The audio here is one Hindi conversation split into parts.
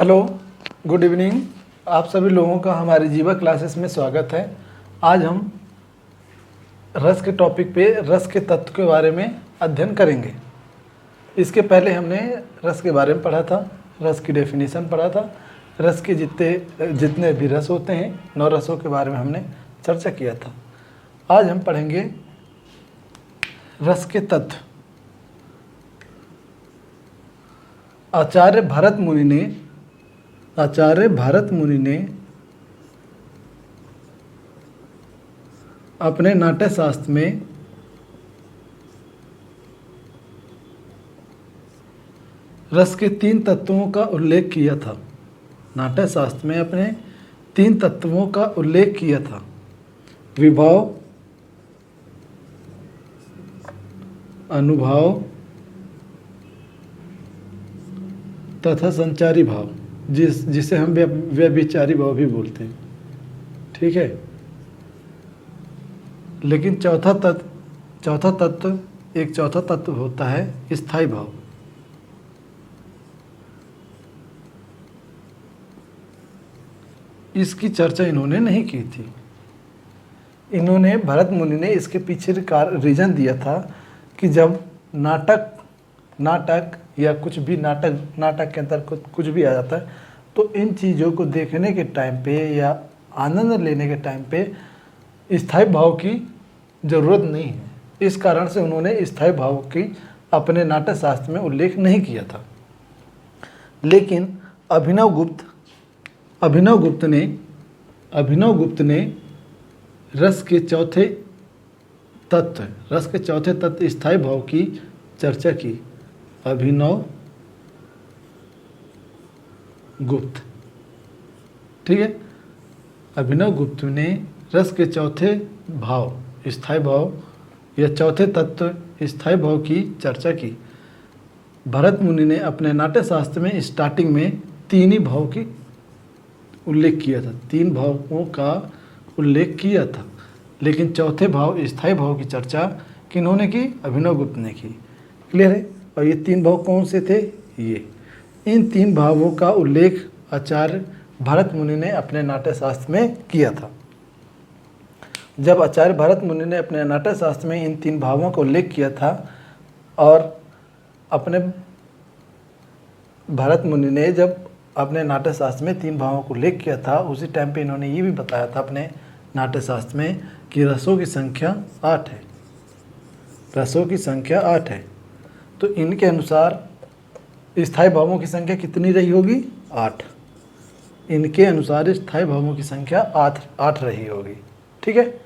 Hello, good evening. आप सभी लोगों का हमारी जीवा क्लासेस में स्वागत है। आज हम रस के टॉपिक पे रस के तत्व के बारे में अध्ययन करेंगे। इसके पहले हमने रस के बारे में पढ़ा था, रस की डेफिनेशन पढ़ा था। रस के जितने भी रस होते हैं 9 रसों के बारे में हमने चर्चा किया था। आज हम पढ़ेंगे रस के तत्व। आचार्य भरत मुनि ने अपने नाट्यशास्त्र में रस के 3 तत्वों का उल्लेख किया था। नाट्यशास्त्र में अपने 3 तत्वों का उल्लेख किया था: विभाव, अनुभाव तथा संचारी भाव, जिसे हम व्यभिचारी भाव भी बोलते हैं। ठीक है। लेकिन चौथा तत्व होता है स्थायी भाव। इसकी चर्चा इन्होंने नहीं की थी। भरत मुनि ने इसके पीछे रीजन दिया था कि जब नाटक या कुछ भी नाटक के अंदर कुछ भी आ जाता है तो इन चीज़ों को देखने के टाइम पे या आनंद लेने के टाइम पे स्थायी भाव की ज़रूरत नहीं है। इस कारण से उन्होंने स्थायी भाव की अपने नाट्य शास्त्र में उल्लेख नहीं किया था। लेकिन अभिनव गुप्त ने रस के चौथे तत्व स्थायी भाव की चर्चा की। अभिनव गुप्त, ठीक है। अभिनव गुप्त ने रस के चौथे भाव स्थायी भाव या चौथे तत्व स्थायी भाव की चर्चा की। भरत मुनि ने अपने नाट्यशास्त्र में स्टार्टिंग में 3 ही भाव की उल्लेख किया था, 3 भावों का उल्लेख किया था। लेकिन चौथे भाव स्थायी भाव की चर्चा किन्होंने की? अभिनव गुप्त ने की। क्लियर है। और ये 3 भाव कौन से थे? इन 3 भावों का उल्लेख आचार्य भरत मुनि ने अपने नाट्यशास्त्र में किया था। जब आचार्य भरत मुनि ने अपने नाट्यशास्त्र में इन 3 भावों का उल्लेख किया था और अपने भरत मुनि ने जब अपने नाट्यशास्त्र में 3 भावों को उल्लेख किया था, उसी टाइम पे इन्होंने ये भी बताया था अपने नाट्यशास्त्र में कि रसों की संख्या 8 है। रसों की संख्या 8 है। तो इनके अनुसार स्थायी भावों की संख्या कितनी रही होगी? 8। इनके अनुसार स्थायी भावों की संख्या 8 रही होगी। ठीक है।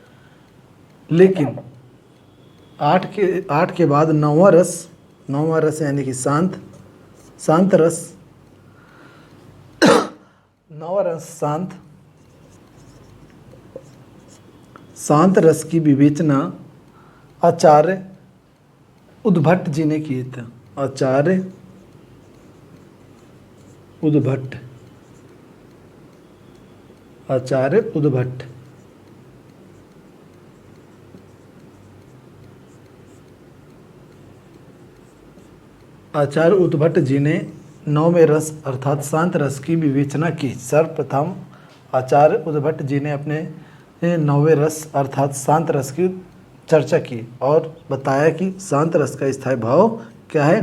लेकिन 8 के बाद 9वां रस यानी कि शांत रस। 9वां रस शांत रस की विवेचना आचार्य उद्भट जी ने किए थे। आचार्य उद्भट जी ने 9वें रस अर्थात शांत रस की विवेचना की। सर्वप्रथम आचार्य उद्भट जी ने अपने 9वें रस अर्थात शांत रस की चर्चा की और बताया कि शांत रस का स्थायी भाव क्या है?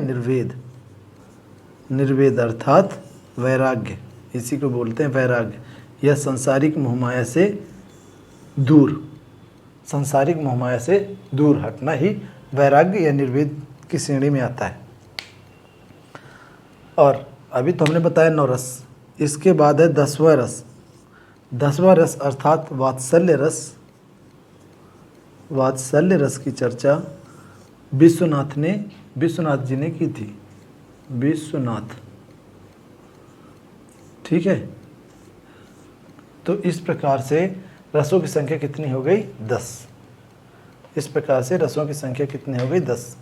निर्वेद अर्थात वैराग्य। इसी को बोलते हैं वैराग्य। यह सांसारिक मोहमाया से दूर हटना ही वैराग्य या निर्वेद की श्रेणी में आता है। और अभी तो हमने बताया 9 रस। इसके बाद है 10वां रस। 10वां रस अर्थात वात्सल्य रस की चर्चा विश्वनाथ जी ने की थी। विश्वनाथ, ठीक है। तो इस प्रकार से रसों की संख्या कितनी हो गई? 10। इस प्रकार से रसों की संख्या कितनी हो गई? 10।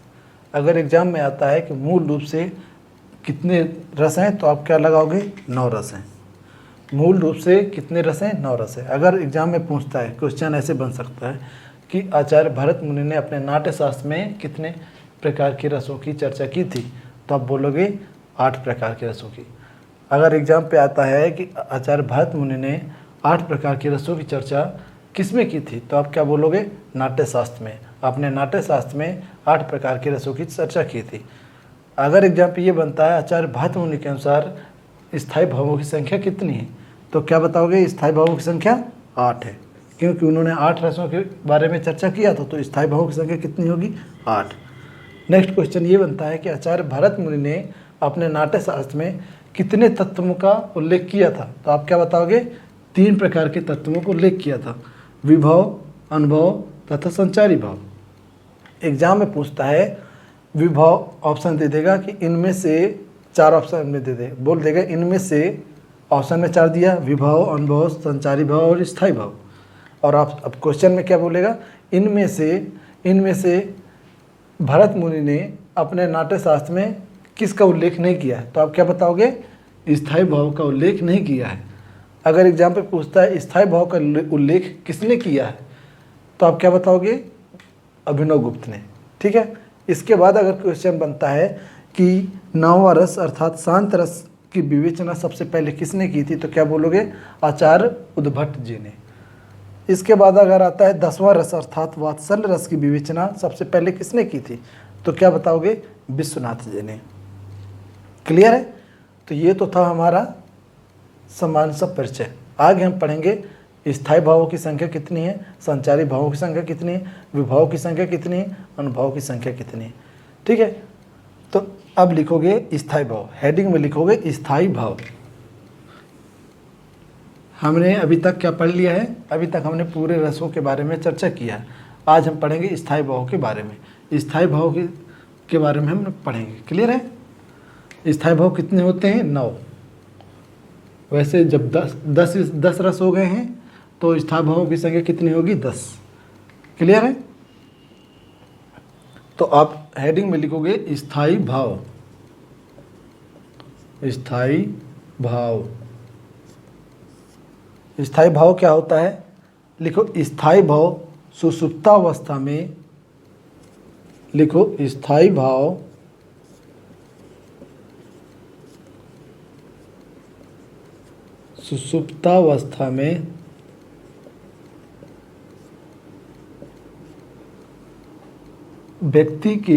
अगर एग्जाम में आता है कि मूल रूप से कितने रस हैं तो आप क्या लगाओगे? 9 रस हैं। मूल रूप से कितने रस हैं? 9 रस हैं। अगर एग्जाम में पूछता है, क्वेश्चन ऐसे बन सकता है कि आचार्य भरत मुनि ने अपने नाट्यशास्त्र में कितने प्रकार के रसों की चर्चा की थी, तो आप बोलोगे 8 प्रकार के रसों की। अगर एग्जाम पे आता है कि आचार्य भरत मुनि ने 8 प्रकार के रसों की चर्चा किस में की थी, तो आप क्या बोलोगे? नाट्य शास्त्र में। आपने नाट्य शास्त्र में 8 प्रकार के रसों की चर्चा की थी। अगर एग्जाम पे ये बनता है आचार्य भरत मुनि के अनुसार स्थायी भावों की संख्या कितनी है, तो क्या बताओगे? स्थायी भावों की संख्या 8 है, क्योंकि उन्होंने 8 रसों के बारे में चर्चा किया था। तो स्थायी भावों की संख्या कितनी होगी? 8। नेक्स्ट क्वेश्चन ये बनता है कि आचार्य भरत मुनि ने अपने नाट्य शास्त्र में कितने तत्वों का उल्लेख किया था, तो आप क्या बताओगे? 3 प्रकार के तत्वों को उल्लेख किया था, विभव, अनुभव तथा संचारी भाव। एग्जाम में पूछता है विभव, ऑप्शन दे देगा कि इनमें से 4 ऑप्शन में दे दे, बोल देगा इनमें से, ऑप्शन में 4 दिया, विभव, अनुभव, संचारी भाव और स्थायी भाव। और आप अब क्वेश्चन में क्या बोलेगा? इनमें से भरत मुनि ने अपने नाट्य शास्त्र में किसका उल्लेख नहीं किया है, तो आप क्या बताओगे? स्थायी भाव का उल्लेख नहीं किया है। अगर एग्जाम पे पूछता है स्थायी भाव का उल्लेख किसने किया है, तो आप क्या बताओगे? अभिनवगुप्त ने। ठीक है। इसके बाद अगर क्वेश्चन बनता है कि 9वां रस अर्थात शांत रस की विवेचना सबसे पहले किसने की थी, तो क्या बोलोगे? आचार्य उद्भट जी ने। इसके बाद अगर आता है 10वां रस अर्थात वात्सल्य रस की विवेचना सबसे पहले किसने की थी, तो क्या बताओगे? विश्वनाथ जी ने। क्लियर है? तो ये तो था हमारा समान सा परिचय। आगे हम पढ़ेंगे स्थायी भावों की संख्या कितनी है, संचारी भावों की संख्या कितनी है, विभाव की संख्या कितनी है, अनुभव की संख्या कितनी है। ठीक है। तो अब लिखोगे स्थायी भाव, हेडिंग में लिखोगे स्थायी भाव। हमने अभी तक क्या पढ़ लिया है? अभी तक हमने पूरे रसों के बारे में चर्चा किया है। आज हम पढ़ेंगे स्थायी भाव के बारे में। स्थायी भाव के बारे में हम पढ़ेंगे। क्लियर है? स्थायी भाव कितने होते हैं? 9। वैसे जब 10 रस हो गए हैं तो स्थायी भावों की संख्या कितनी होगी? 10। क्लियर है? तो आप हेडिंग में लिखोगे स्थायी भाव। स्थायी भाव। स्थायी भाव क्या होता है? लिखो स्थायी भाव सुषुप्तावस्था में, लिखो स्थायी भाव सुषुप्तावस्था में व्यक्ति के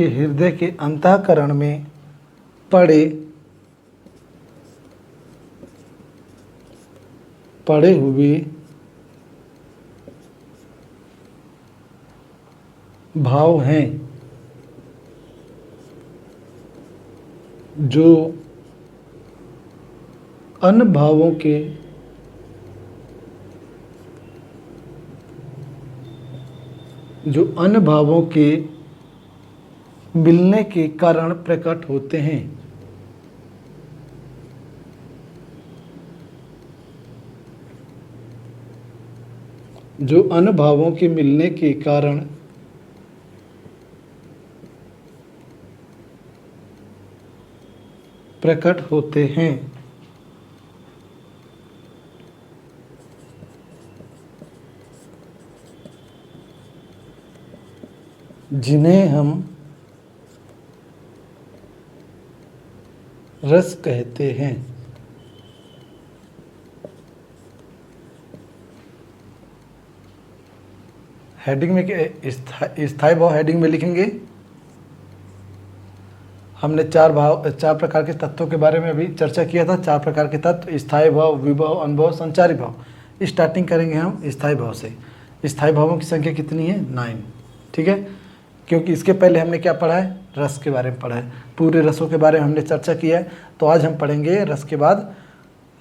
हृदय के अंतःकरण में पड़े हुए भाव हैं जो अन्य भावों के मिलने के कारण प्रकट होते हैं। जो अन्य भावों के मिलने के कारण प्रकट होते हैं, जिन्हें हम रस कहते हैं। हेडिंग में स्थायी भाव हेडिंग में लिखेंगे। हमने 4 प्रकार के तत्वों के बारे में अभी चर्चा किया था। 4 प्रकार के तत्व: स्थायी भाव, विभव, अनुभव, संचारी भाव। स्टार्टिंग करेंगे हम स्थायी भाव से। स्थायी भावों की संख्या कितनी है? 9। ठीक है। क्योंकि इसके पहले हमने क्या पढ़ा है? रस के बारे में पढ़ा है। पूरे रसों के बारे में हमने चर्चा किया है। तो आज हम पढ़ेंगे रस के बाद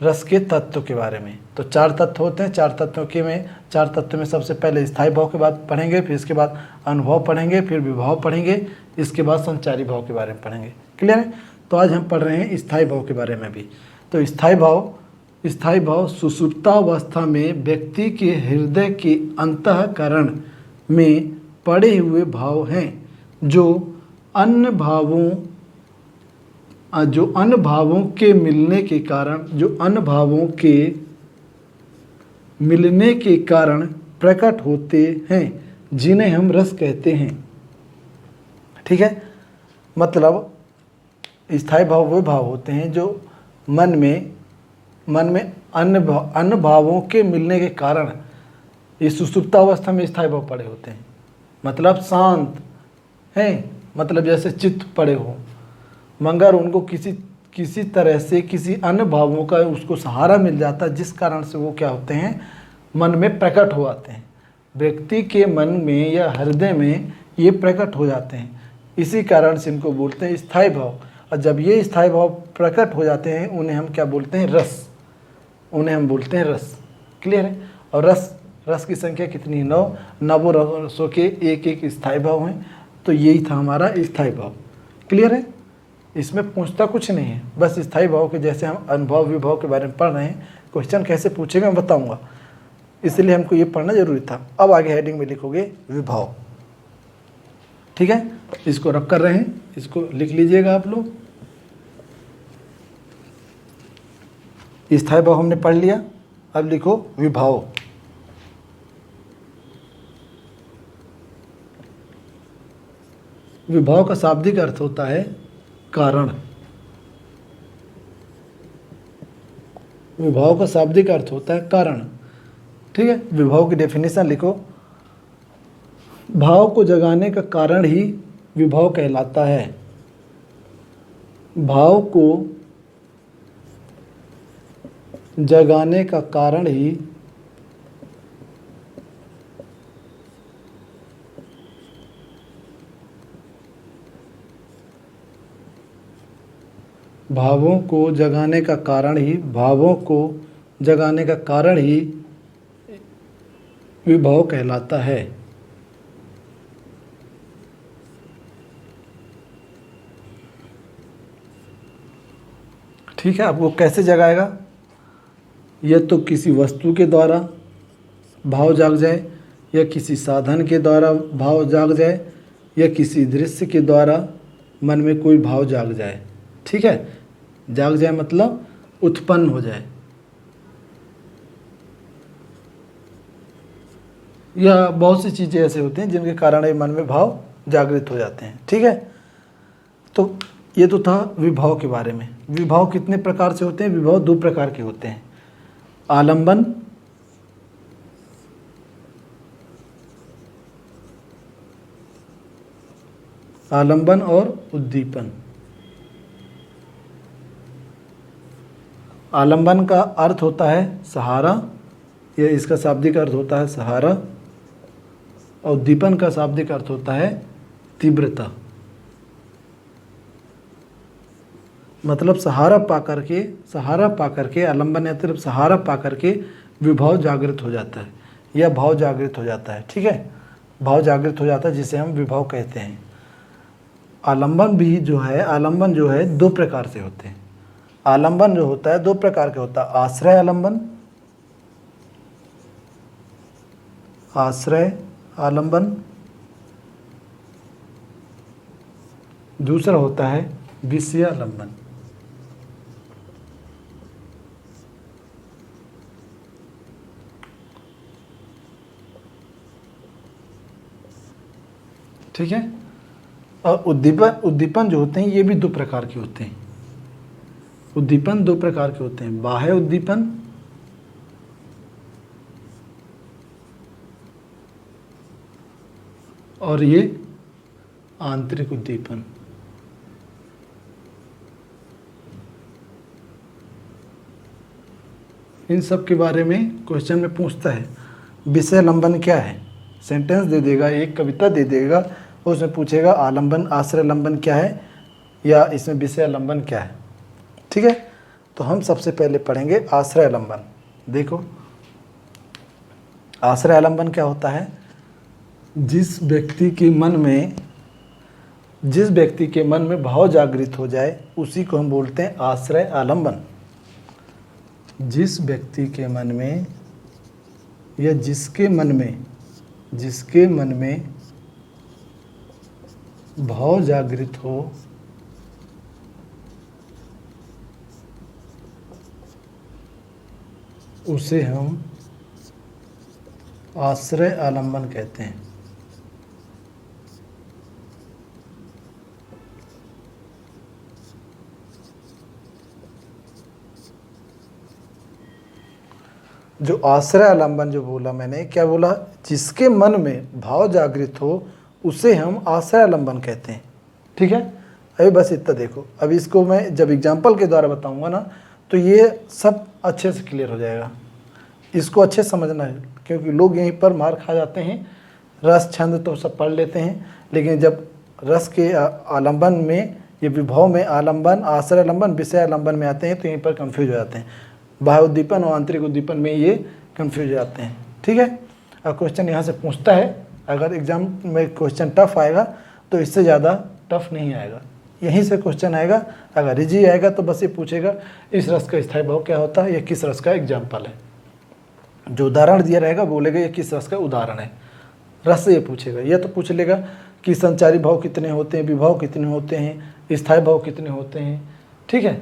रस के तत्व के बारे में। तो 4 तत्व होते हैं। 4 तत्व में सबसे पहले स्थायी भाव के बाद पढ़ेंगे, फिर इसके बाद अनुभव पढ़ेंगे, फिर विभाव पढ़ेंगे, इसके बाद संचारी भाव के बारे में पढ़ेंगे। क्लियर है? तो आज हम पढ़ रहे हैं स्थायी भाव के बारे में भी। तो स्थायी भाव स्थायी भाव सुषुप्तावस्था में व्यक्ति के हृदय के अंतःकरण में पड़े हुए भाव हैं जो अन्य भावों के मिलने के कारण प्रकट होते हैं, जिन्हें हम रस कहते हैं। ठीक है, मतलब स्थायी भाव वे भाव होते हैं जो मन में अन्य भावों के मिलने के कारण ये सुषुप्तावस्था में स्थायी भाव पड़े होते हैं। मतलब शांत हैं, मतलब जैसे चित्त पड़े हो, मगर उनको किसी तरह से किसी अन्य भावों का उसको सहारा मिल जाता है, जिस कारण से वो क्या होते हैं, मन में प्रकट हो आते हैं। व्यक्ति के मन में या हृदय में ये प्रकट हो जाते हैं, इसी कारण से इनको बोलते हैं स्थायी भाव। और जब ये स्थायी भाव प्रकट हो जाते हैं उन्हें हम क्या बोलते हैं, रस। उन्हें हम बोलते हैं रस। क्लियर है। और रस की संख्या कितनी, 9 नवों रसों के एक एक स्थायी भाव हैं। तो यही था हमारा स्थायी भाव। क्लियर है। इसमें पूछता कुछ नहीं है, बस स्थायी भाव के जैसे हम अनुभव विभाव के बारे में पढ़ रहे हैं, क्वेश्चन कैसे पूछेगा मैं बताऊंगा, इसलिए हमको ये पढ़ना जरूरी था। अब आगे हेडिंग में लिखोगे विभाव। ठीक है, इसको रख कर रहे हैं, इसको लिख लीजिएगा आप लोग। स्थायी भाव हमने पढ़ लिया, अब लिखो विभाव। विभाव का शाब्दिक अर्थ होता है कारण। विभाव का शाब्दिक अर्थ होता है कारण। ठीक है, विभाव की डेफिनेशन लिखो। भाव को जगाने का कारण ही विभाव कहलाता है। भाव को जगाने का कारण ही भावों को जगाने का कारण ही विभाव कहलाता है। ठीक है, आपको कैसे जगाएगा, यह तो किसी वस्तु के द्वारा भाव जाग जाए, या किसी साधन के द्वारा भाव जाग जाए, या किसी दृश्य के द्वारा मन में कोई भाव जाग जाए। ठीक है, जाग जाए मतलब उत्पन्न हो जाए, या बहुत सी चीज़ें ऐसे होती हैं जिनके कारण ये मन में भाव जागृत हो जाते हैं। ठीक है, तो ये तो था विभाव के बारे में। विभाव कितने प्रकार से होते हैं, विभाव 2 प्रकार के होते हैं, आलंबन और उद्दीपन। आलंबन का अर्थ होता है सहारा, ये इसका शाब्दिक अर्थ होता है सहारा, और उद्दीपन का शाब्दिक अर्थ होता है तीव्रता। मतलब सहारा पाकर के आलंबन या सिर्फ सहारा पाकर के विभाव जागृत हो जाता है, या भाव जागृत हो जाता है। ठीक है, भाव जागृत हो जाता है जिसे हम विभाव कहते हैं। आलंबन जो है 2 प्रकार से होते हैं। आलंबन जो होता है 2 प्रकार के होता है, आश्रय आलंबन, दूसरा होता है विषय आलंबन। ठीक है, और उद्दीपन जो होते हैं ये भी 2 प्रकार के होते हैं। उद्दीपन 2 प्रकार के होते हैं, बाह्य उद्दीपन और ये आंतरिक उद्दीपन। इन सब के बारे में क्वेश्चन में पूछता है। विषय आलंबन क्या है, सेंटेंस दे देगा, एक कविता दे देगा, उसमें पूछेगा आलंबन आश्रय आलंबन क्या है, या इसमें विषय आलंबन क्या है। ठीक है, तो हम सबसे पहले पढ़ेंगे आश्रय आलंबन। देखो, आश्रय आलंबन क्या होता है, जिस व्यक्ति के मन में भाव जागृत हो जाए उसी को हम बोलते हैं आश्रय आलंबन। जिस व्यक्ति के मन में या जिसके मन में भाव जागृत हो उसे हम आश्रय आलंबन कहते हैं। जो आश्रय आलंबन जो बोला मैंने, क्या बोला? जिसके मन में भाव जागृत हो उसे हम आश्रय आलंबन कहते हैं। ठीक है, अभी बस इतना देखो। अब इसको मैं जब एग्जाम्पल के द्वारा बताऊंगा ना तो ये सब अच्छे से क्लियर हो जाएगा। इसको अच्छे से समझना है, क्योंकि लोग यहीं पर मार खा जाते हैं। रस छंद तो सब पढ़ लेते हैं, लेकिन जब रस के आलंबन में, ये विभव में आलंबन, आश्रय आलंबन, विषय आलंबन में आते हैं तो यहीं पर कंफ्यूज हो जाते हैं। बाह्य उद्दीपन और आंतरिक उद्दीपन में ये कंफ्यूज हो जाते हैं। ठीक है, और क्वेश्चन यहाँ से पूछता है, अगर एग्जाम में क्वेश्चन टफ आएगा तो इससे ज़्यादा टफ नहीं आएगा, यहीं से क्वेश्चन आएगा। अगर इजी आएगा तो बस ये पूछेगा इस रस का स्थायी भाव क्या होता है, या किस रस का एग्जाम्पल है। जो उदाहरण दिया रहेगा बोलेगा ये किस रस का उदाहरण है, रस से ये पूछेगा। यह तो पूछ लेगा कि संचारी भाव कितने होते हैं, विभव कितने होते हैं, स्थायी भाव कितने होते हैं। ठीक है,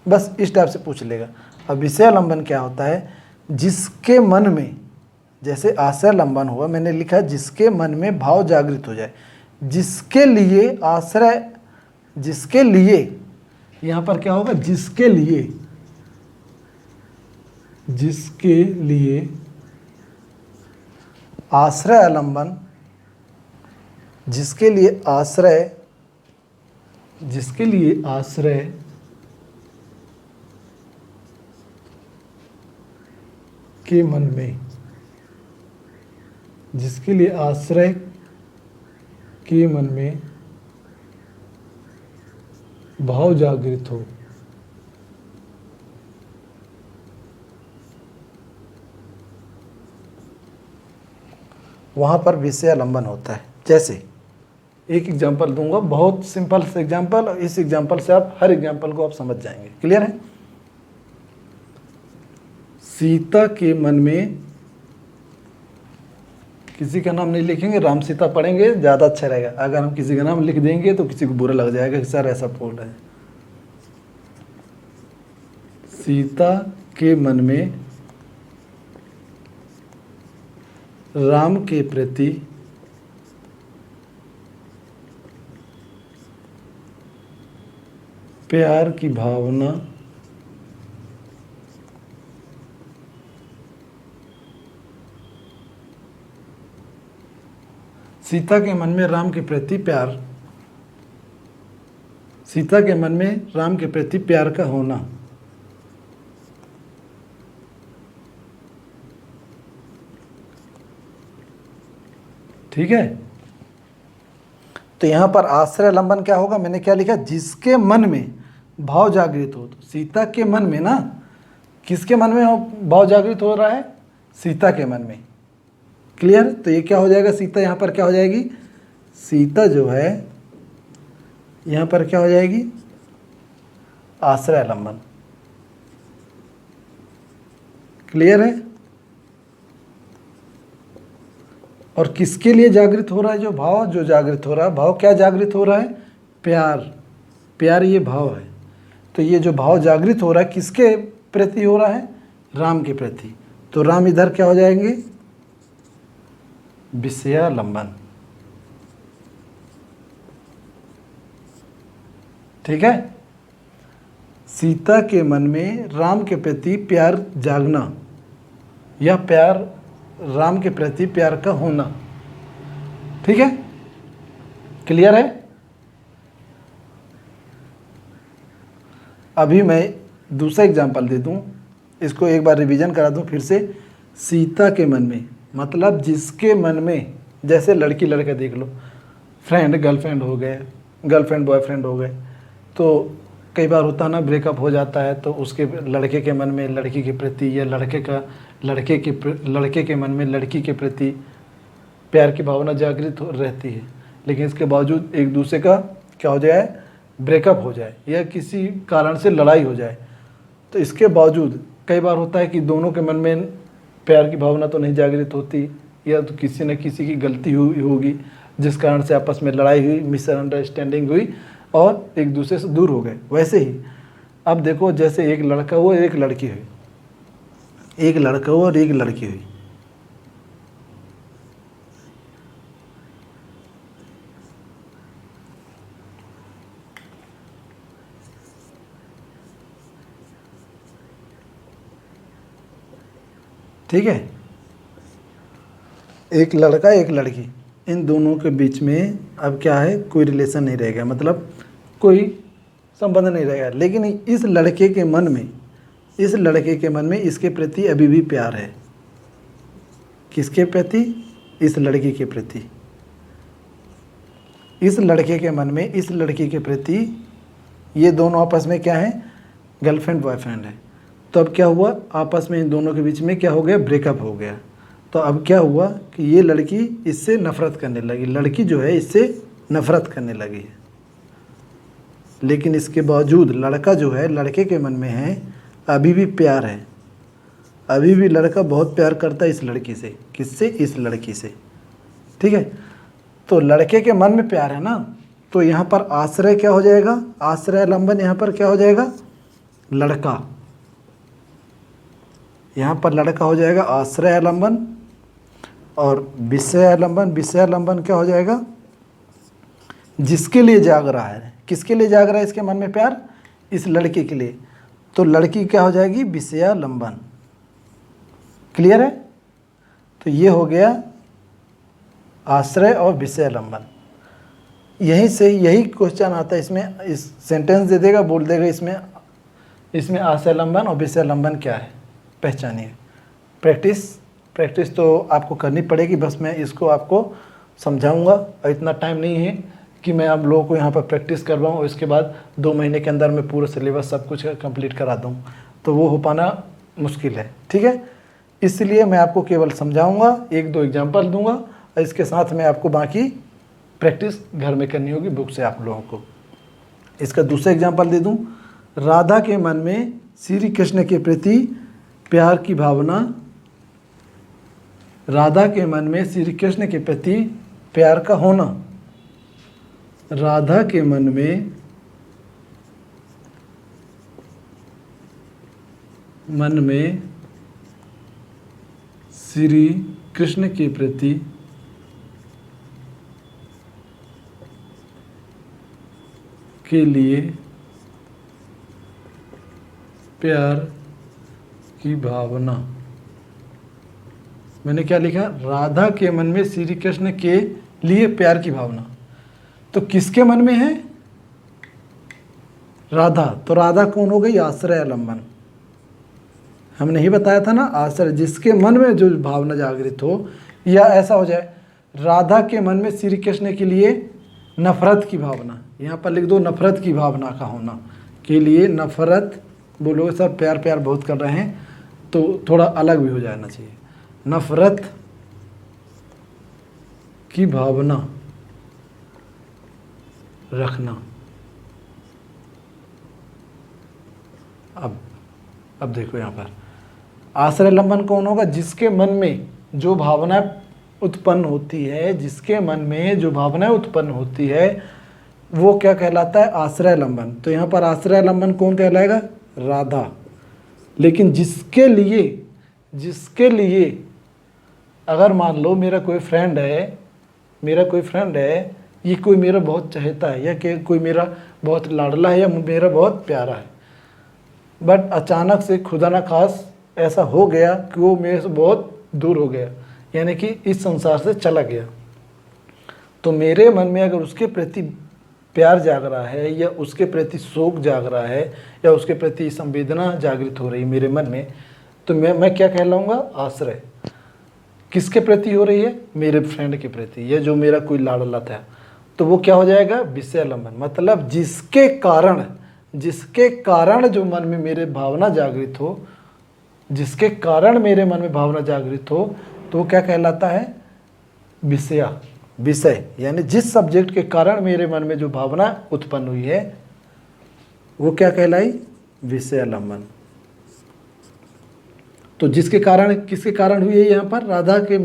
बस इस टाइप से पूछ लेगा। अब विषय आलंबन क्या होता है? जिसके मन में, जैसे आश्रय आलंबन हुआ, मैंने लिखा जिसके मन में भाव जागृत हो जाए, जिसके लिए आश्रय, जिसके लिए, यहाँ पर क्या होगा? जिसके लिए, जिसके लिए आश्रय आलंबन, जिसके लिए आश्रय, जिसके लिए आश्रय के मन में, जिसके लिए आश्रय के मन में भाव जागृत हो, वहाँ पर विषय आलंबन होता है। जैसे एक एग्जाम्पल दूंगा, बहुत सिंपल से एग्जाम्पल, इस एग्जाम्पल से आप हर एग्जाम्पल को आप समझ जाएंगे। क्लियर है? सीता के मन में, किसी का नाम नहीं लिखेंगे, राम सीता पढ़ेंगे ज़्यादा अच्छा रहेगा। अगर हम किसी का नाम लिख देंगे तो किसी को बुरा लग जाएगा कि सर ऐसा बोल रहे हैं। सीता के मन में राम के प्रति प्यार की भावना सीता के मन में राम के प्रति प्यार, सीता के मन में राम के प्रति प्यार का होना। ठीक है, तो यहां पर आश्रय आलंबन क्या होगा? मैंने क्या लिखा? जिसके मन में भाव जागृत हो। तो सीता के मन में ना, किसके मन में भाव जागृत हो रहा है? सीता के मन में। क्लियर? तो ये क्या हो जाएगा? सीता यहाँ पर क्या हो जाएगी? सीता जो है यहाँ पर क्या हो जाएगी? आश्रय आलंबन। क्लियर है? और किसके लिए जागृत हो रहा है? जो भाव जो जागृत हो रहा है, भाव क्या जागृत हो रहा है? प्यार। प्यार ये भाव है। तो ये जो भाव जागृत हो रहा है किसके प्रति हो रहा है? राम के प्रति। तो राम इधर क्या हो जाएंगे? विषयालंबन। ठीक है, सीता के मन में राम के प्रति प्यार जागना या प्यार, राम के प्रति प्यार का होना। ठीक है, क्लियर है? अभी मैं दूसरा एग्जांपल दे दूं, इसको एक बार रिवीजन करा दूं फिर से। सीता के मन में मतलब जिसके मन में, जैसे लड़की लड़का देख लो, फ्रेंड गर्लफ्रेंड हो गए, गर्लफ्रेंड बॉयफ्रेंड हो गए, तो कई बार होता ना ब्रेकअप हो जाता है, तो उसके लड़के के मन में लड़की के प्रति या लड़के के मन में लड़की के प्रति प्यार की भावना जागृत रहती है। लेकिन इसके बावजूद एक दूसरे का क्या हो जाए? ब्रेकअप हो जाए या किसी कारण से लड़ाई हो जाए, तो इसके बावजूद कई बार होता है कि दोनों के मन में प्यार की भावना तो नहीं जागृत होती, या तो किसी न किसी की गलती हुई होगी जिस कारण से आपस में लड़ाई हुई, मिसअंडरस्टैंडिंग हुई और एक दूसरे से दूर हो गए। वैसे ही अब देखो, जैसे एक लड़का हुआ एक लड़की हुई, एक लड़का हुआ और एक लड़की हुई, ठीक है, एक लड़का एक लड़की, इन दोनों के बीच में अब क्या है, कोई रिलेशन नहीं रहेगा, मतलब कोई संबंध नहीं रहेगा। लेकिन इस लड़के के मन में, इस लड़के के मन में इसके प्रति अभी भी प्यार है। किसके प्रति? इस लड़की के प्रति। इस लड़के के मन में इस लड़की के प्रति, ये दोनों आपस में क्या है, गर्लफ्रेंड बॉयफ्रेंड है। तो अब क्या हुआ, आपस में इन दोनों के बीच में क्या हो गया, ब्रेकअप हो गया। तो अब क्या हुआ कि ये लड़की इससे नफरत करने लगी, लड़की जो है इससे नफरत करने लगी है। लेकिन इसके बावजूद लड़का जो है, लड़के के मन में है अभी भी प्यार है, अभी भी लड़का बहुत प्यार करता है इस लड़की से। किससे? इस लड़की से, ठीक है। तो लड़के के मन में प्यार है ना, तो यहाँ पर आश्रय क्या हो जाएगा, आश्रय लंबन यहाँ पर क्या हो जाएगा, लड़का। यहाँ पर लड़का हो जाएगा आश्रय लंबन, और विषय लंबन, विषय लंबन क्या हो जाएगा, जिसके लिए जाग रहा है। किसके लिए जाग रहा है इसके मन में प्यार? इस लड़के के लिए। तो लड़की क्या हो जाएगी, विषय लंबन। क्लियर है? तो ये हो गया आश्रय और विषय लंबन। यहीं से यही क्वेश्चन आता है इसमें, इस सेंटेंस दे देगा, बोल देगा इसमें आश्रय लंबन और विषय लंबन क्या है, पहचानिए। प्रैक्टिस तो आपको करनी पड़ेगी, बस मैं इसको आपको समझाऊंगा और इतना टाइम नहीं है कि मैं आप लोगों को यहाँ पर प्रैक्टिस करवाऊँ और इसके बाद 2 महीने के अंदर मैं पूरा सिलेबस सब कुछ कंप्लीट करा दूँ, तो वो हो पाना मुश्किल है, ठीक है। इसलिए मैं आपको केवल समझाऊंगा, 1-2 एग्जाम्पल दूंगा और इसके साथ में आपको बाकी प्रैक्टिस घर में करनी होगी बुक से आप लोगों को। इसका दूसरा एग्जाम्पल दे दूँ, राधा के मन में श्री कृष्ण के प्रति प्यार की भावना, राधा के मन में श्री कृष्ण के प्रति प्यार का होना, राधा के मन में श्री कृष्ण के प्रति के लिए प्यार की भावना। मैंने क्या लिखा, राधा के मन में श्री कृष्ण के लिए प्यार की भावना। तो किसके मन में है, राधा। तो राधा कौन हो गई, आश्रय लंबन। हमने ही बताया था ना, आश्रय, जिसके मन में जो भावना जागृत हो, या ऐसा हो जाए राधा के मन में श्री कृष्ण के लिए नफरत की भावना, यहाँ पर लिख दो नफरत की भावना का होना, के लिए नफरत। बोलोगे सर प्यार प्यार बहुत कर रहे हैं, तो थोड़ा अलग भी हो जाना चाहिए। नफरत की भावना रखना। अब देखो यहाँ पर आश्रय लंबन कौन होगा, जिसके मन में जो भावना उत्पन्न होती है, जिसके मन में जो भावना उत्पन्न होती है वो क्या कहलाता है, आश्रय लंबन। तो यहाँ पर आश्रय लंबन कौन कहलाएगा, राधा। लेकिन जिसके लिए अगर मान लो मेरा कोई फ्रेंड है, ये कोई मेरा बहुत चाहता है, या कि कोई मेरा बहुत लाडला है, या मेरा बहुत प्यारा है, बट अचानक से खुदा ना खास ऐसा हो गया कि वो मेरे से बहुत दूर हो गया, यानी कि इस संसार से चला गया। तो मेरे मन में अगर उसके प्रति प्यार जाग रहा है, या उसके प्रति शोक जाग रहा है, या उसके प्रति संवेदना जागृत हो रही है मेरे मन में, तो मैं क्या कहलाऊंगा, आश्रय। किसके प्रति हो रही है, मेरे फ्रेंड के प्रति, या जो मेरा कोई लाडला था, तो वो क्या हो जाएगा, विषय लंबन। मतलब जिसके कारण जो मन में मेरे भावना जागृत हो, जिसके कारण मेरे मन में भावना जागृत हो, तो वो क्या कहलाता है, विषय। यानी जिस सब्जेक्ट के कारण मेरे मन में जो भावना उत्पन्न हुई है वो क्या कहलाई, विषय लंबन। तो जिसके कारण, किसके कारण हुई है यहाँ पर? राधा के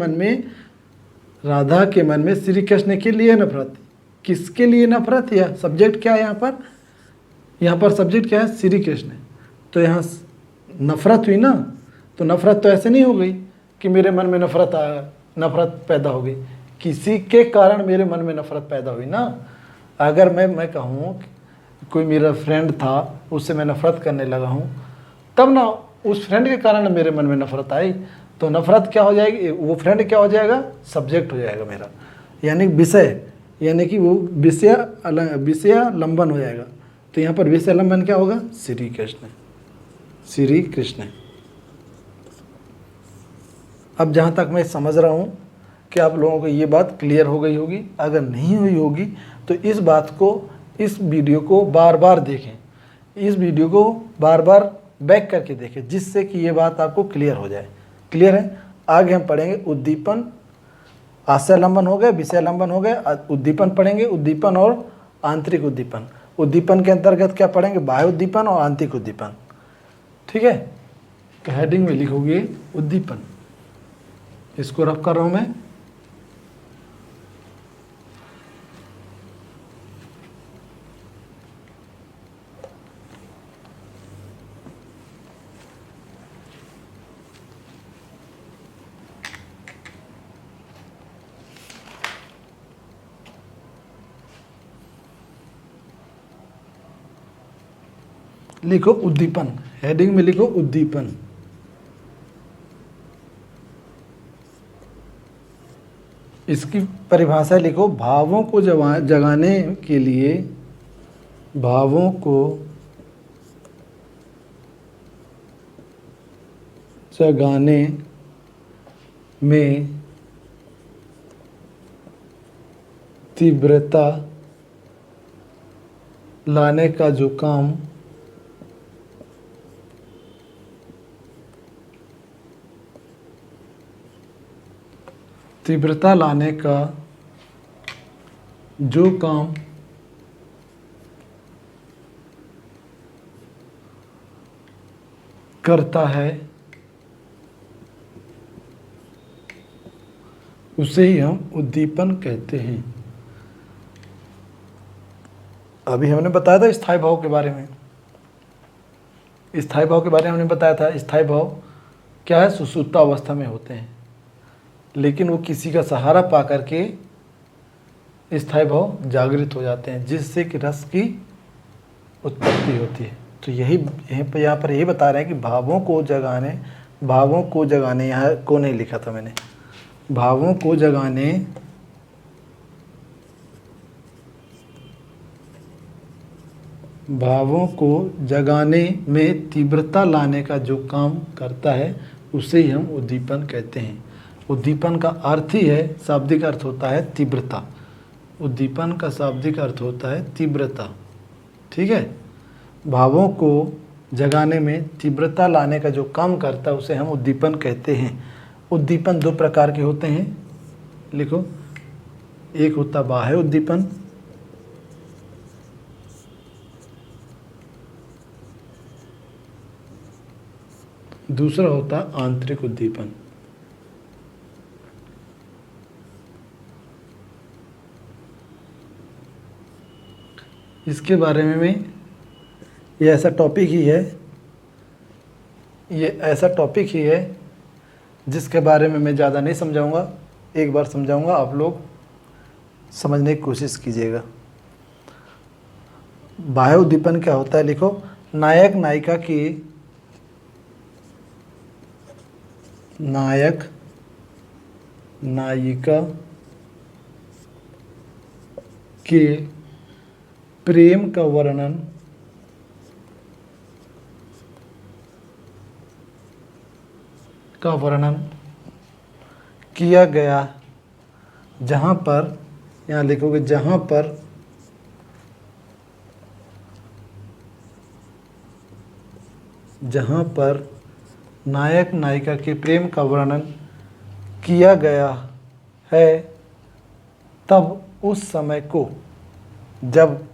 मन में श्री कृष्ण के लिए नफरत। किसके लिए नफरत? या सब्जेक्ट क्या है यहाँ पर? यहाँ पर सब्जेक्ट क्या है? श्री कृष्ण। तो यहाँ नफरत हुई ना, तो नफरत तो ऐसे नहीं हो गई कि मेरे मन में नफरत पैदा हो गई, किसी के कारण मेरे मन में नफरत पैदा हुई ना। अगर मैं कहूँ कोई मेरा फ्रेंड था, उससे मैं नफरत करने लगा हूँ, तब ना उस फ्रेंड के कारण मेरे मन में नफरत आई, तो नफरत क्या हो जाएगी? वो फ्रेंड क्या हो जाएगा? सब्जेक्ट हो जाएगा मेरा, यानी विषय, यानी कि वो विषय लंबन हो जाएगा। तो यहाँ पर विषय लंबन क्या होगा? श्री कृष्ण, श्री कृष्ण। अब जहाँ तक मैं समझ रहा हूँ कि आप लोगों को ये बात क्लियर हो गई होगी। अगर नहीं हुई होगी तो इस बात को, इस वीडियो को बार बार देखें, इस वीडियो को बार बार बैक करके देखें, जिससे कि ये बात आपको क्लियर हो जाए। क्लियर है? आगे हम पढ़ेंगे उद्दीपन। आशय लंबन हो गए, विषय लंबन हो गए, उद्दीपन पढ़ेंगे, उद्दीपन और आंतरिक उद्दीपन। उद्दीपन के अंतर्गत क्या पढ़ेंगे? बाह्य उद्दीपन और आंतरिक उद्दीपन। ठीक है, तो हेडिंग में लिखोगे उद्दीपन। इसको रफ कर रहा हूं मैं। लिखो उद्दीपन, हेडिंग में लिखो उद्दीपन। इसकी परिभाषा लिखो, भावों को जगाने के लिए, भावों को जगाने में तीव्रता लाने का जो काम तीव्रता लाने का जो काम करता है उसे ही हम उद्दीपन कहते हैं। अभी हमने बताया था स्थायी भाव के बारे में। स्थायी भाव के बारे में हमने बताया था। स्थायी भाव क्या है? सुषुप्त अवस्था में होते हैं, लेकिन वो किसी का सहारा पा करके स्थायी भाव जागृत हो जाते हैं, जिससे कि रस की उत्पत्ति होती है। तो यहाँ पर यही बता रहे हैं कि भावों को जगाने, यहाँ को नहीं लिखा था मैंने, भावों को जगाने में तीव्रता लाने का जो काम करता है उसे ही हम उद्दीपन कहते हैं। उद्दीपन का अर्थ ही है, शाब्दिक अर्थ होता है तीव्रता। उद्दीपन का शाब्दिक अर्थ होता है तीव्रता। ठीक है, भावों को जगाने में तीव्रता लाने का जो काम करता है उसे हम उद्दीपन कहते हैं। उद्दीपन दो प्रकार के होते हैं, लिखो। एक होता बाह्य उद्दीपन, दूसरा होता आंतरिक उद्दीपन। इसके बारे में ये ऐसा टॉपिक ही है, जिसके बारे में मैं ज़्यादा नहीं समझाऊंगा, एक बार समझाऊंगा, आप लोग समझने की कोशिश कीजिएगा। बाह्य उद्दीपन क्या होता है? लिखो, नायक नायिका के प्रेम का वर्णन किया गया, जहाँ पर, यहाँ लिखोगे, जहाँ पर नायक नायिका के प्रेम का वर्णन किया गया है, तब उस समय को जब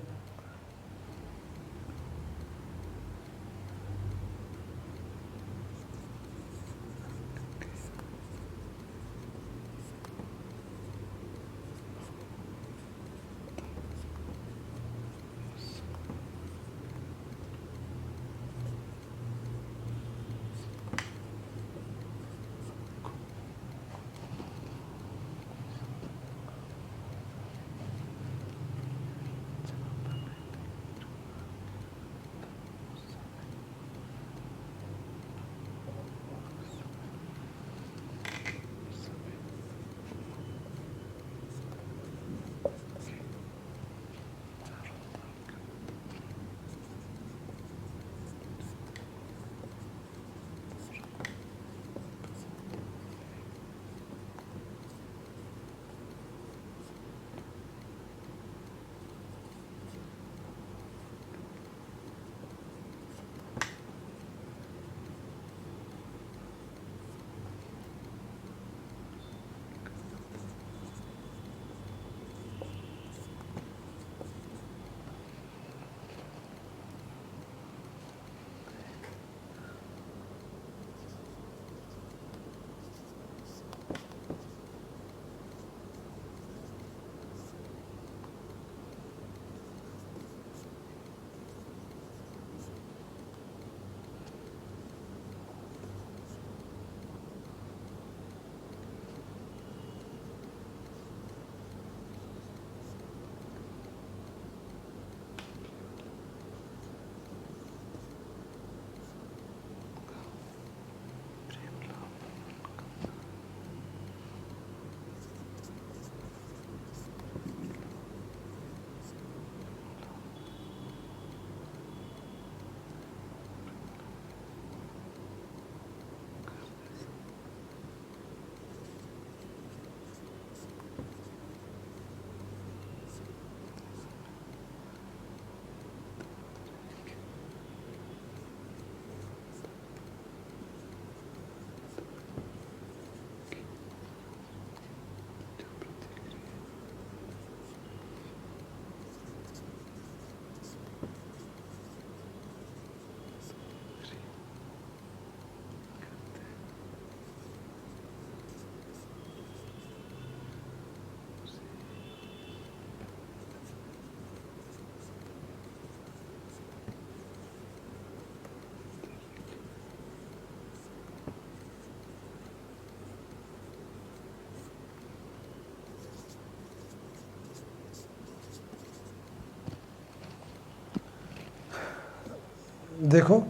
देखो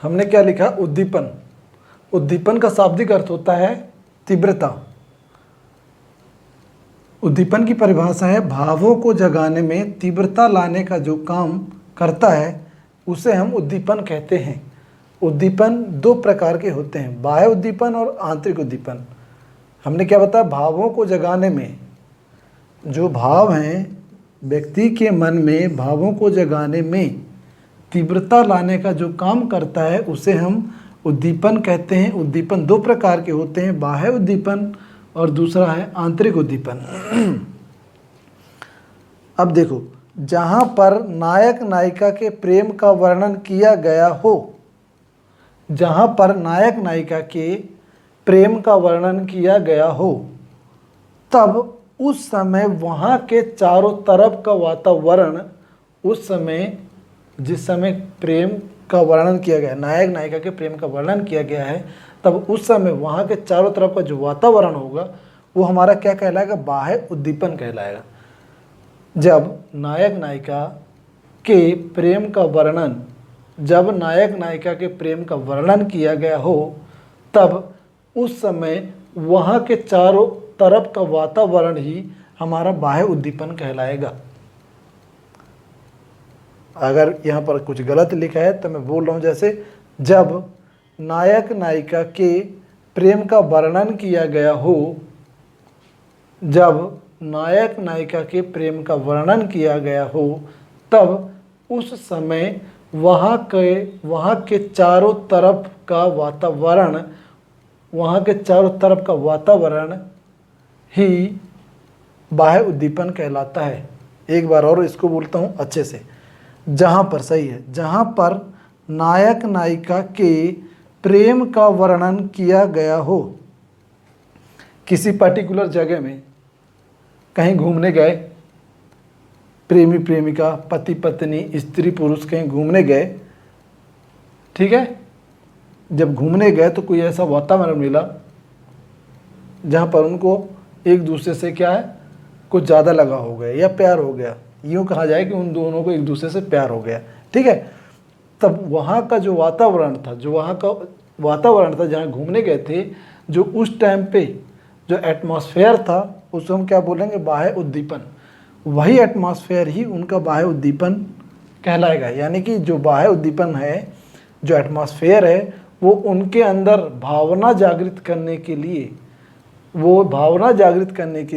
हमने क्या लिखा, उद्दीपन। उद्दीपन का शाब्दिक अर्थ होता है तीव्रता। उद्दीपन की परिभाषा है भावों को जगाने में तीव्रता लाने का जो काम करता है उसे हम उद्दीपन कहते हैं। उद्दीपन दो प्रकार के होते हैं, बाह्य उद्दीपन और आंतरिक उद्दीपन। हमने क्या बताया, भावों को जगाने में, जो भाव हैं व्यक्ति के मन में, भावों को जगाने में तीव्रता लाने का जो काम करता है उसे हम उद्दीपन कहते हैं। उद्दीपन दो प्रकार के होते हैं, बाह्य उद्दीपन और दूसरा है आंतरिक उद्दीपन। अब देखो, जहाँ पर नायक नायिका के प्रेम का वर्णन किया गया हो, जहाँ पर नायक नायिका के प्रेम का वर्णन किया गया हो, तब उस समय वहाँ के चारों तरफ का वातावरण, उस समय जिस समय प्रेम का वर्णन किया गया, नायक नायिका के प्रेम का वर्णन किया गया है, तब उस समय वहाँ के चारों तरफ का जो वातावरण होगा वो हमारा क्या कहलाएगा, बाह्य उद्दीपन कहलाएगा। जब नायक नायिका के प्रेम का वर्णन, जब नायक नायिका के प्रेम का वर्णन किया गया हो, तब उस समय वहाँ के चारों तरफ का वातावरण ही हमारा बाह्य उद्दीपन कहलाएगा। अगर यहाँ पर कुछ गलत लिखा है तो मैं बोल रहा हूँ, जैसे जब नायक नायिका के प्रेम का वर्णन किया गया हो, जब नायक नायिका के प्रेम का वर्णन किया गया हो, तब उस समय वहाँ के चारों तरफ का वातावरण, वहाँ के चारों तरफ का वातावरण ही बाह्य उद्दीपन कहलाता है। एक बार और इसको बोलता हूँ अच्छे से, जहाँ पर, सही है, जहाँ पर नायक नायिका के प्रेम का वर्णन किया गया हो, किसी पर्टिकुलर जगह में कहीं घूमने गए, प्रेमी प्रेमिका, पति पत्नी, स्त्री पुरुष कहीं घूमने गए, ठीक है। जब घूमने गए तो कोई ऐसा वातावरण मिला जहाँ पर उनको एक दूसरे से क्या है, कुछ ज़्यादा लगा हो गया या प्यार हो गया, यूँ कहा जाए कि उन दोनों को एक दूसरे से प्यार हो गया, ठीक है। तब वहाँ का जो वातावरण था, जहाँ घूमने गए थे, जो उस टाइम पे जो एटमॉस्फेयर था, उसको हम क्या बोलेंगे, बाह्य उद्दीपन। वही एटमॉस्फेयर ही उनका बाह्य उद्दीपन कहलाएगा। यानी कि जो बाह्य उद्दीपन है, जो एटमॉस्फेयर है, वो उनके अंदर भावना जागृत करने के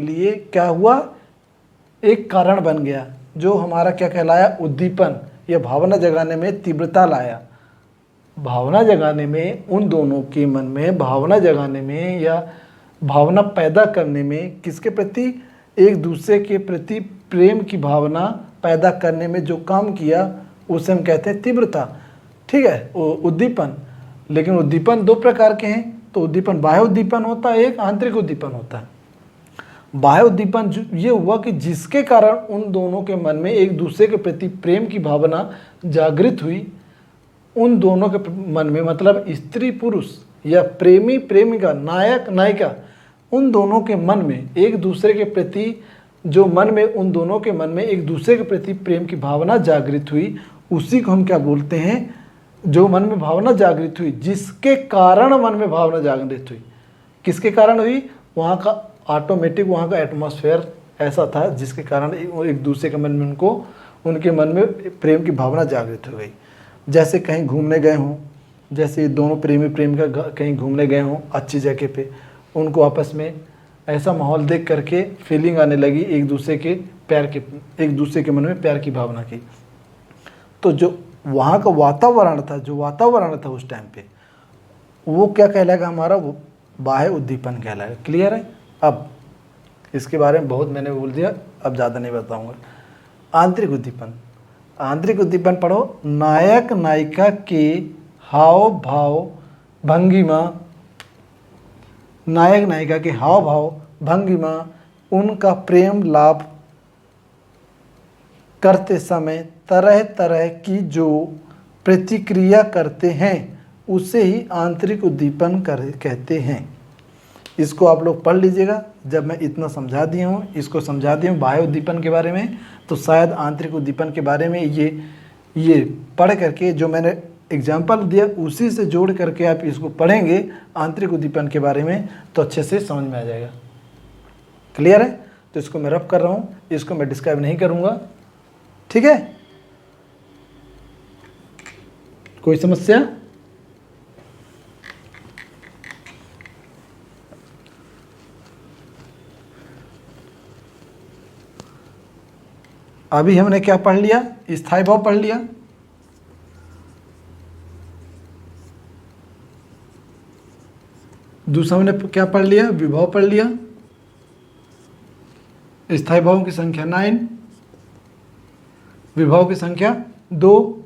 लिए, क्या हुआ, एक कारण बन गया, जो हमारा क्या कहलाया, उद्दीपन। यह भावना जगाने में तीव्रता लाया, भावना जगाने में, उन दोनों के मन में भावना जगाने में या भावना पैदा करने में, किसके प्रति, एक दूसरे के प्रति प्रेम की भावना पैदा करने में जो काम किया उसे हम कहते हैं तीव्रता, ठीक है, उद्दीपन। लेकिन उद्दीपन दो प्रकार के हैं, तो उद्दीपन बाह्य उद्दीपन होता है, एक आंतरिक उद्दीपन होता है। बाह्य उद्दीपन ये हुआ कि जिसके कारण उन दोनों के मन में एक दूसरे के प्रति प्रेम की भावना जागृत हुई, उन दोनों के मन में, मतलब स्त्री पुरुष या प्रेमी प्रेमिका, नायक नायिका, उन दोनों के मन में एक दूसरे के प्रति, जो मन में, उन दोनों के मन में एक दूसरे के प्रति प्रेम की भावना जागृत हुई, उसी को हम क्या बोलते हैं, जो मन में भावना जागृत हुई, जिसके कारण मन में भावना जागृत हुई, किसके कारण हुई, वहाँ का ऑटोमेटिक, वहाँ का एटमॉस्फेयर ऐसा था जिसके कारण एक दूसरे के मन में, उनके मन में प्रेम की भावना जागृत हो गई। जैसे कहीं घूमने गए हों, जैसे दोनों प्रेमी प्रेमिका कहीं घूमने गए हों अच्छी जगह पे, उनको आपस में ऐसा माहौल देख करके फीलिंग आने लगी एक दूसरे के मन में प्यार की भावना की। तो जो वहाँ का वातावरण था, उस टाइम पे, वो क्या कहलाएगा, हमारा वो बाह्य उद्दीपन कहलाएगा। क्लियर है। अब इसके बारे में बहुत मैंने बोल दिया, अब ज़्यादा नहीं बताऊँगा। आंतरिक उद्दीपन पढ़ो। नायक नायिका के हाव भाव भंगिमा, नायक नायिका के हाव भाव भंगिमा, उनका प्रेम लाभ करते समय तरह तरह की जो प्रतिक्रिया करते हैं उसे ही आंतरिक उद्दीपन कहते हैं। इसको आप लोग पढ़ लीजिएगा। जब मैं इतना समझा दिया हूँ, बाह्य उद्दीपन के बारे में, तो शायद आंतरिक उद्दीपन के बारे में ये ये पढ़ करके जो मैंने एग्जाम्पल दिया उसी से जोड़ करके आप इसको पढ़ेंगे आंतरिक उद्दीपन के बारे में, तो अच्छे से समझ में आ जाएगा। क्लियर है? तो इसको मैं रफ कर रहा हूँ, इसको मैं डिस्क्राइब नहीं करूँगा। ठीक है, कोई समस्या? अभी हमने क्या पढ़ लिया? स्थायी भाव पढ़ लिया। दूसरा हमने क्या पढ़ लिया? विभव पढ़ लिया। स्थायी भावों की संख्या 9, विभव की संख्या 2।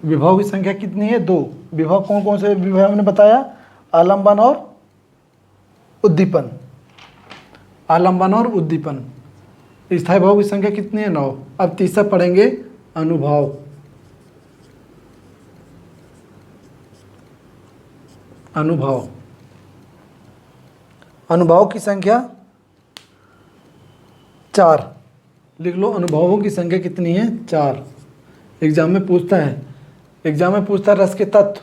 विभव की संख्या कितनी है? 2। विभव कौन कौन से विभव हमने बताया? आलंबन और उद्दीपन। आलंबन और उद्दीपन। स्थायी भाव की संख्या कितनी है? 9। अब तीसरा पढ़ेंगे अनुभाव। अनुभाव, अनुभाव की संख्या 4। लिख लो, अनुभवों की संख्या कितनी है? 4। एग्जाम में पूछता है, रस के तत्व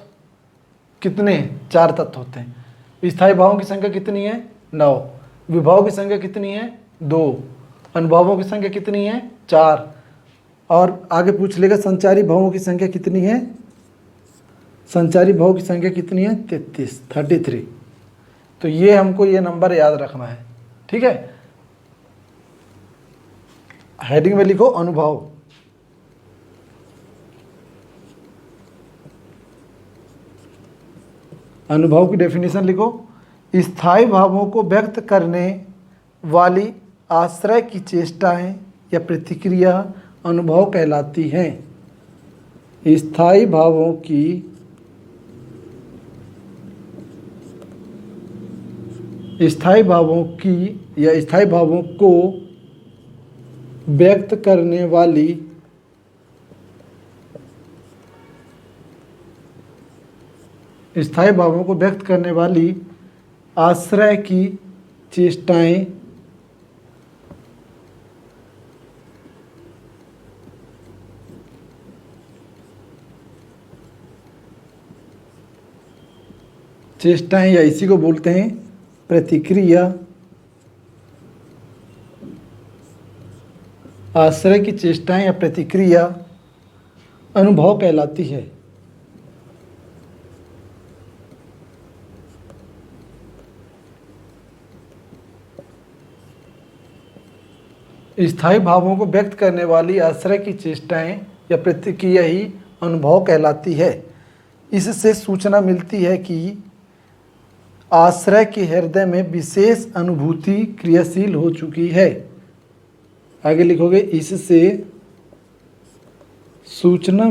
कितने? 4 तत्व होते हैं। स्थायी भावों की संख्या कितनी है? 9। विभव की संख्या कितनी है? 2। अनुभवों की संख्या कितनी है? 4। और आगे पूछ लेगा संचारी भावों की संख्या कितनी है? संचारी भाव की संख्या कितनी है? 33। तो ये हमको ये नंबर याद रखना है। ठीक है, हेडिंग में लिखो अनुभव। अनुभव की डेफिनेशन लिखो, स्थायी भावों को व्यक्त करने वाली आश्रय की चेष्टाएं या प्रतिक्रिया अनुभव कहलाती हैं। स्थायी भावों की स्थायी भावों को व्यक्त करने वाली स्थायी भावों को व्यक्त करने वाली आश्रय की चेष्टाएं या इसी को बोलते हैं प्रतिक्रिया। आश्रय की चेष्टाएं या प्रतिक्रिया अनुभव कहलाती है। स्थायी भावों को व्यक्त करने वाली आश्रय की चेष्टाएं या प्रतिक्रिया ही अनुभव कहलाती है। इससे सूचना मिलती है कि आश्रय के हृदय में विशेष अनुभूति क्रियाशील हो चुकी है। आगे लिखोगे, इससे सूचना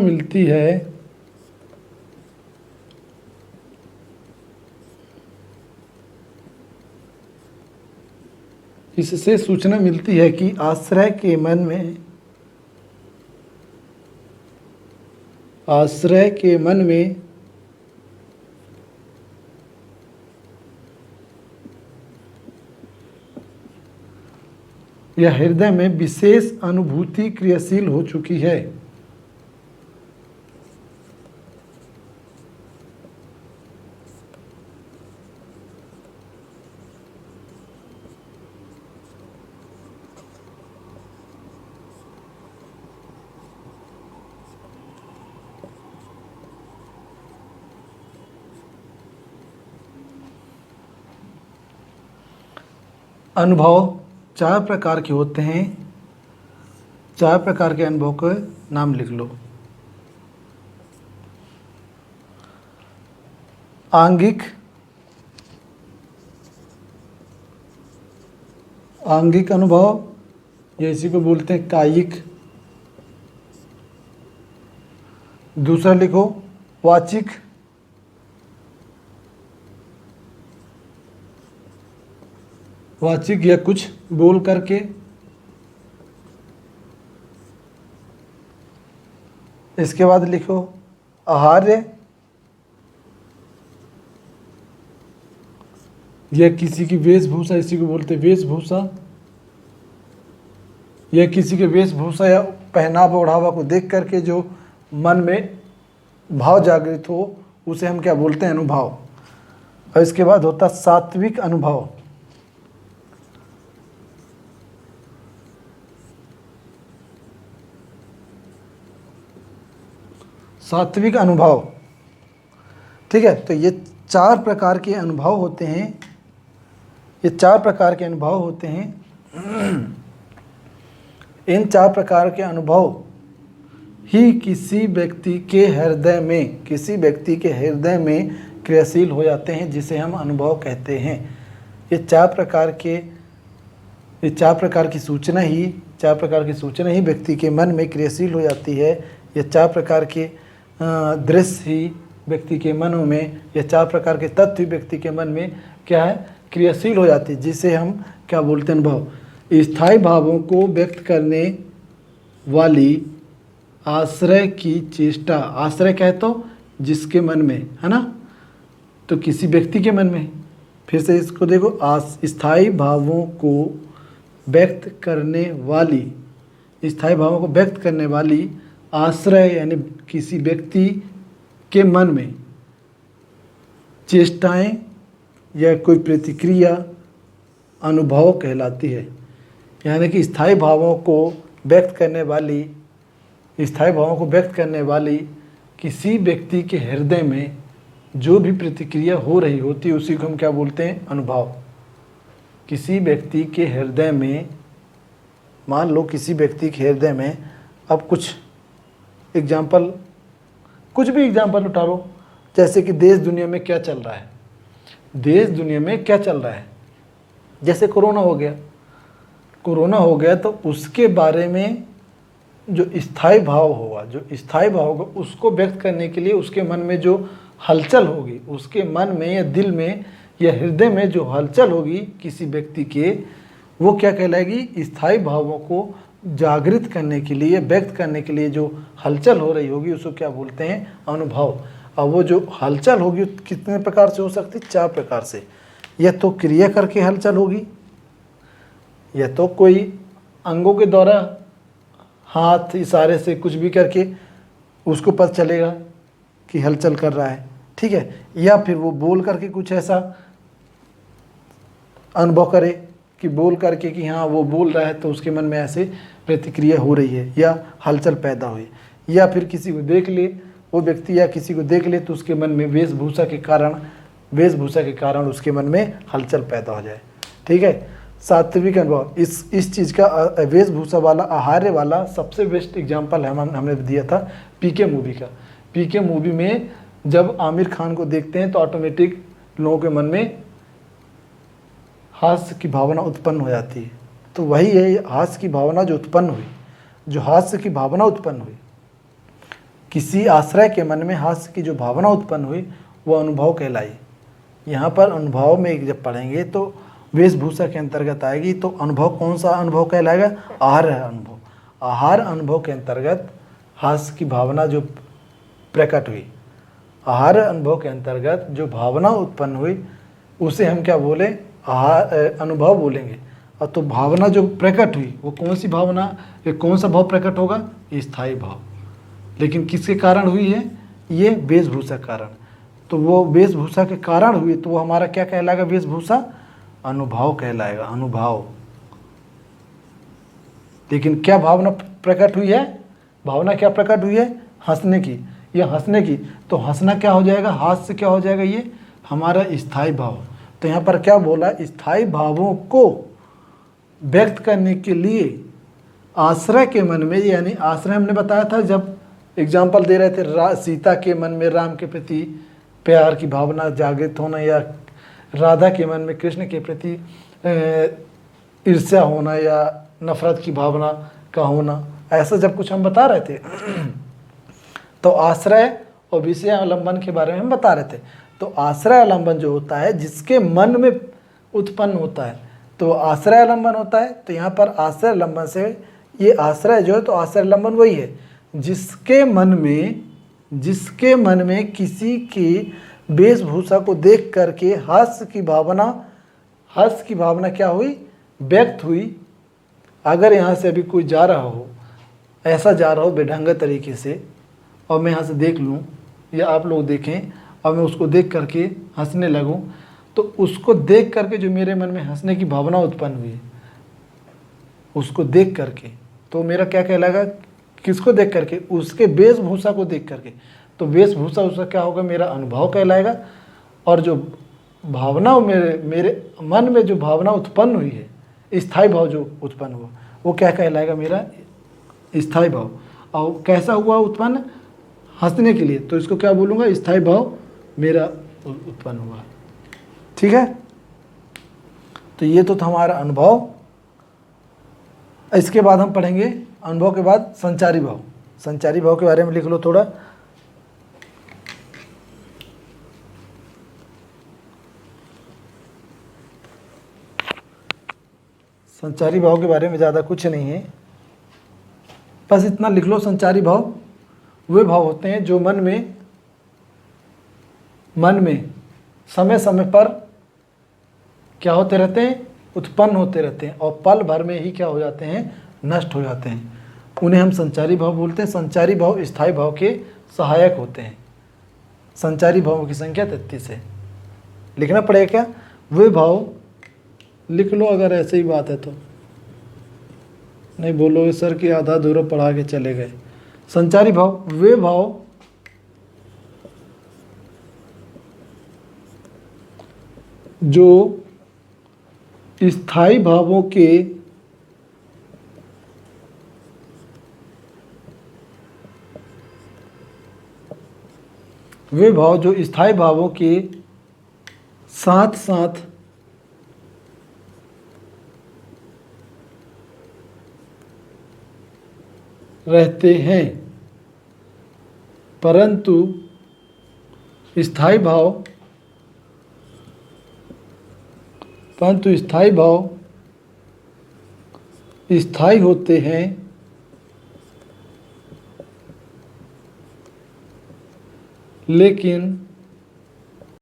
मिलती है कि आश्रय के मन में या हृदय में विशेष अनुभूति क्रियाशील हो चुकी है। अनुभव 4 प्रकार के होते हैं। 4 प्रकार के अनुभव के नाम लिख लो। आंगिक अनुभव, या इसी को बोलते हैं कायिक। दूसरा लिखो वाचिक। वाचिक या कुछ बोल करके। इसके बाद लिखो आहार्य, या किसी की वेशभूषा, इसी को बोलते वेशभूषा, या किसी के वेशभूषा या पहनावा ओढ़ावा को देख करके जो मन में भाव जागृत हो उसे हम क्या बोलते हैं? अनुभव। और इसके बाद होता सात्विक अनुभव। सात्विक अनुभव, ठीक है। तो ये 4 प्रकार के अनुभव होते हैं, ये 4 प्रकार के अनुभव होते हैं। इन 4 प्रकार के अनुभव ही किसी व्यक्ति के हृदय में, किसी व्यक्ति के हृदय में क्रियाशील हो जाते हैं, जिसे हम अनुभव कहते हैं। ये 4 प्रकार की सूचना ही 4 प्रकार की सूचना ही व्यक्ति के मन में क्रियाशील हो जाती है। ये 4 प्रकार के दृश्य ही व्यक्ति के मन में, ये 4 प्रकार के तत्व ही व्यक्ति के मन में क्या है? क्रियाशील हो जाती है, जिसे हम क्या बोलते हैं? अनुभव। स्थायी भावों को व्यक्त करने वाली आश्रय की चेष्टा, आश्रय कहे तो जिसके मन में है ना, तो किसी व्यक्ति के मन में। फिर से इसको देखो, स्थायी भावों को व्यक्त करने वाली, स्थायी भावों को व्यक्त करने वाली आश्रय यानी किसी व्यक्ति के मन में चेष्टाएं या कोई प्रतिक्रिया अनुभव कहलाती है। यानी कि स्थायी भावों को व्यक्त करने वाली किसी व्यक्ति के हृदय में जो भी प्रतिक्रिया हो रही होती है उसी को हम क्या बोलते हैं? अनुभव। किसी व्यक्ति के हृदय में, मान लो किसी व्यक्ति के हृदय में, अब कुछ एग्जाम्पल, कुछ भी एग्जाम्पल उठा लो, जैसे कि देश दुनिया में क्या चल रहा है, देश दुनिया में क्या चल रहा है। जैसे कोरोना हो गया तो उसके बारे में जो स्थायी भाव होगा उसको व्यक्त करने के लिए उसके मन में जो हलचल होगी, उसके मन में या दिल में या हृदय में जो हलचल होगी किसी व्यक्ति के, वो क्या कहलाएगी? स्थायी भावों को जागृत करने के लिए, व्यक्त करने के लिए जो हलचल हो रही होगी उसको क्या बोलते हैं? अनुभव। और वो जो हलचल होगी कितने प्रकार से हो सकती? 4 प्रकार से। या तो क्रिया करके हलचल होगी, या तो कोई अंगों के द्वारा हाथ इशारे से कुछ भी करके उसको पता चलेगा कि हलचल कर रहा है, ठीक है। या फिर वो बोल करके कुछ ऐसा अनुभव करे कि बोल करके कि हाँ वो बोल रहा है तो उसके मन में ऐसे प्रतिक्रिया हो रही है या हलचल पैदा हुई। या फिर किसी को देख ले, वो व्यक्ति या किसी को देख ले तो उसके मन में वेशभूषा के कारण उसके मन में हलचल पैदा हो जाए, ठीक है। सात्विक अनुभव, इस चीज़ का वेशभूषा वाला, आहार्य वाला सबसे बेस्ट एग्जाम्पल हमने दिया था पीके मूवी का। पीके मूवी में जब आमिर खान को देखते हैं तो ऑटोमेटिक लोगों के मन में हास्य की भावना उत्पन्न हो जाती है। तो वही है हास्य की भावना जो हास्य की भावना उत्पन्न हुई, किसी आश्रय के मन में हास्य की जो भावना उत्पन्न हुई वो अनुभव कहलाई। यहाँ पर अनुभव में जब पढ़ेंगे तो वेशभूषा के अंतर्गत आएगी। तो अनुभव कौन सा अनुभव कहलाएगा? आहार अनुभव। आहार अनुभव के अंतर्गत हास्य की भावना जो प्रकट हुई, आहार अनुभव के अंतर्गत जो भावना उत्पन्न हुई उसे हम क्या बोले? अनुभव बोलेंगे। और तो भावना जो प्रकट हुई वो कौन सी भावना, ये कौन सा भाव प्रकट होगा? स्थायी भाव। लेकिन किसके कारण हुई है? ये वेशभूषा कारण। तो वो वेशभूषा के कारण हुई तो वो हमारा क्या कहलाएगा? वेशभूषा अनुभव कहलाएगा, अनुभव। लेकिन क्या भावना प्रकट हुई है? भावना क्या प्रकट हुई है? हंसने की, या हंसने की। तो हंसना क्या हो जाएगा? हास्य क्या हो जाएगा? ये हमारा स्थायी भाव। तो यहाँ पर क्या बोला? स्थायी भावों को व्यक्त करने के लिए आश्रय के मन में, यानी आश्रय हमने बताया था जब एग्जाम्पल दे रहे थे, सीता के मन में राम के प्रति प्यार की भावना जागृत होना, या राधा के मन में कृष्ण के प्रति ईर्ष्या होना या नफरत की भावना का होना, ऐसा जब कुछ हम बता रहे थे तो आश्रय और विषय आलंबन के बारे में हम बता रहे थे। तो आश्रय आलंबन जो होता है जिसके मन में उत्पन्न होता है तो आश्रय आलंबन होता है। तो यहाँ पर आश्रय आलंबन से ये आश्रय जो है तो आश्रय आलंबन वही है जिसके मन में किसी की वेशभूषा को देख करके हास्य की भावना क्या हुई? व्यक्त हुई। अगर यहाँ से अभी कोई जा रहा हो, ऐसा जा रहा हो बेढंगा तरीके से और मैं यहाँ से देख लूँ या आप लोग देखें और मैं उसको देख करके हंसने लगूँ, तो उसको देख करके जो मेरे मन में हंसने की भावना उत्पन्न हुई है, उसको देख करके, तो मेरा क्या कहलाएगा? किसको देख करके? उसके वेशभूषा को देख करके। तो वेशभूषा उसका क्या होगा? मेरा अनुभव कहलाएगा। और जो भावना मेरे मन में जो भावना उत्पन्न हुई है, स्थायी भाव जो उत्पन्न हुआ, वो क्या कहलाएगा? मेरा स्थायी भाव। और कैसा हुआ उत्पन्न? हंसने के लिए, तो इसको क्या बोलूँगा? स्थायी भाव मेरा उत्पन्न हुआ। ठीक है, तो ये तो था हमारा अनुभव। इसके बाद हम पढ़ेंगे अनुभव के बाद संचारी भाव। संचारी भाव के बारे में लिख लो थोड़ा। संचारी भाव के बारे में ज़्यादा कुछ नहीं है, बस इतना लिख लो। संचारी भाव वे भाव होते हैं जो मन में समय समय पर क्या होते रहते हैं? उत्पन्न होते रहते हैं, और पल भर में ही क्या हो जाते हैं? नष्ट हो जाते हैं। उन्हें हम संचारी भाव बोलते हैं। संचारी भाव स्थायी भाव के सहायक होते हैं। संचारी भावों की संख्या 33 है। लिखना पड़ेगा क्या? वे भाव लिख लो अगर ऐसे ही बात है तो, नहीं बोलोगे सर कि आधा अधूरा पढ़ा के चले गए। संचारी भाव वे भाव जो स्थायी भावों के स्थायी भावों के साथ साथ रहते हैं, परंतु स्थायी भाव स्थायी होते हैं, लेकिन